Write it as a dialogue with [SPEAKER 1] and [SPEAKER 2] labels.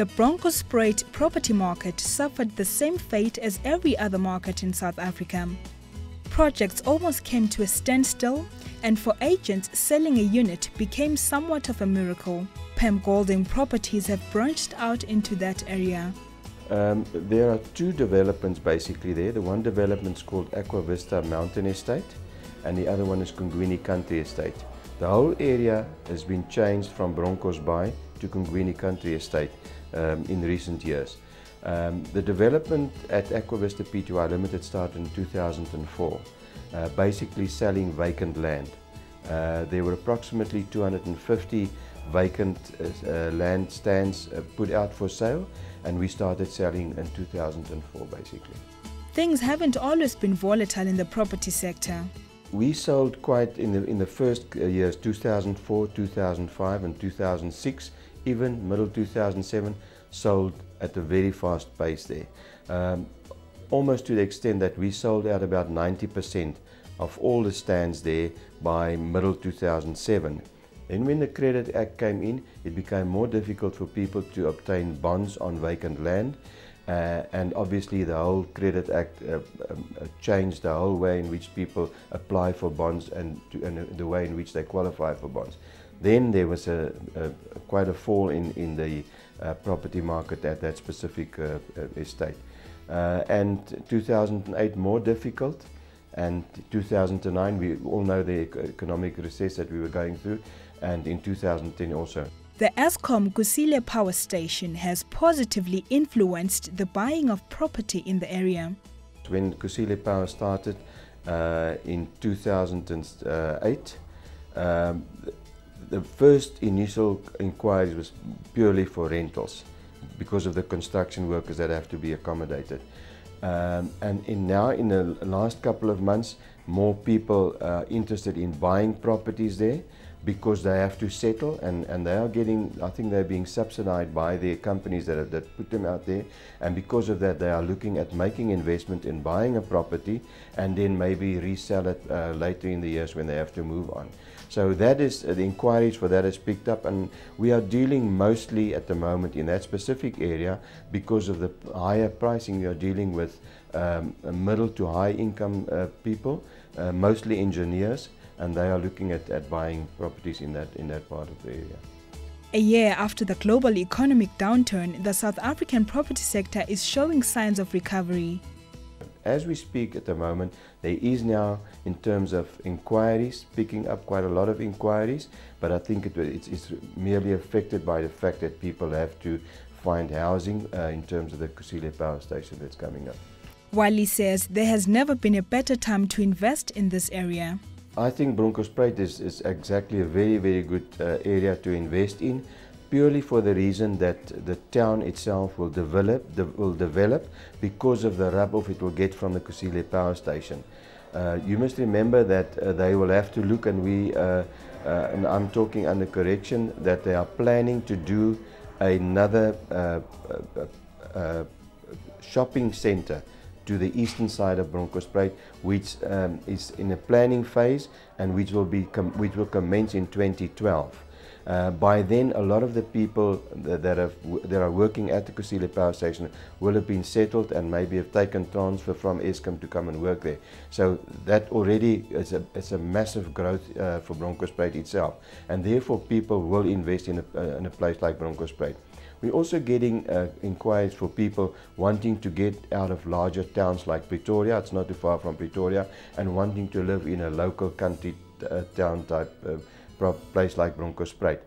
[SPEAKER 1] The Bronkhorstspruit property market suffered the same fate as every other market in South Africa. Projects almost came to a standstill, and for agents, selling a unit became somewhat of a miracle. Pam Golding Properties have branched out into that area.
[SPEAKER 2] There are two developments basically there. The one development is called Aqua Vista Mountain Estate, and the other one is Kungwini Country Estate. The whole area has been changed from Bronkhorstspruit to Kungwini Country Estate in recent years. The development at Aqua Vista Pty Limited started in 2004, basically selling vacant land. There were approximately 250 vacant land stands put out for sale, and we started selling in 2004 basically.
[SPEAKER 1] Things haven't always been volatile in the property sector.
[SPEAKER 2] We sold quite in the first years, 2004, 2005 and 2006, even middle 2007, sold at a very fast pace there. Almost to the extent that we sold out about 90% of all the stands there by middle 2007. Then when the Credit Act came in, it became more difficult for people to obtain bonds on vacant land. And obviously the whole Credit Act changed the whole way in which people apply for bonds and the way in which they qualify for bonds. Then there was quite a fall in the property market at that specific estate. And 2008 more difficult, and 2009 we all know the economic recess that we were going through, and in 2010 also.
[SPEAKER 1] The Eskom Kusile power station has positively influenced the buying of property in the area.
[SPEAKER 2] When Kusile Power started in 2008, the first initial inquiries was purely for rentals because of the construction workers that have to be accommodated. And now in the last couple of months, more people are interested in buying properties there, because they have to settle, and they are getting, I think they're being subsidized by the companies that put them out there, and because of that they are looking at making investment in buying a property and then maybe resell it later in the years when they have to move on. So that is, the inquiries for that has picked up, and we are dealing mostly at the moment in that specific area because of the higher pricing. We are dealing with middle to high income people, mostly engineers, and they are looking at buying properties in that part of the area.
[SPEAKER 1] A year after the global economic downturn, the South African property sector is showing signs of recovery.
[SPEAKER 2] As we speak at the moment, there is now, in terms of inquiries, picking up quite a lot of inquiries, but I think it's merely affected by the fact that people have to find housing in terms of the Kusile power station that's coming up.
[SPEAKER 1] Wally says there has never been a better time to invest in this area.
[SPEAKER 2] I think Bronkhorstspruit is exactly a very, very good area to invest in, purely for the reason that the town itself will develop because of the rub-off it will get from the Kusile power station. You must remember that they will have to look, and and I'm talking under correction, that they are planning to do another shopping center to the eastern side of Bronkhorstspruit, which is in a planning phase and which will commence in 2012. By then, a lot of the people that are working at the Kusile power station will have been settled and maybe have taken transfer from Eskom to come and work there. So that already is a massive growth for Bronkhorstspruit itself, and therefore people will invest in a place like Bronkhorstspruit. We're also getting inquiries for people wanting to get out of larger towns like Pretoria. It's not too far from Pretoria, and wanting to live in a local country town type place like Bronkhorstspruit.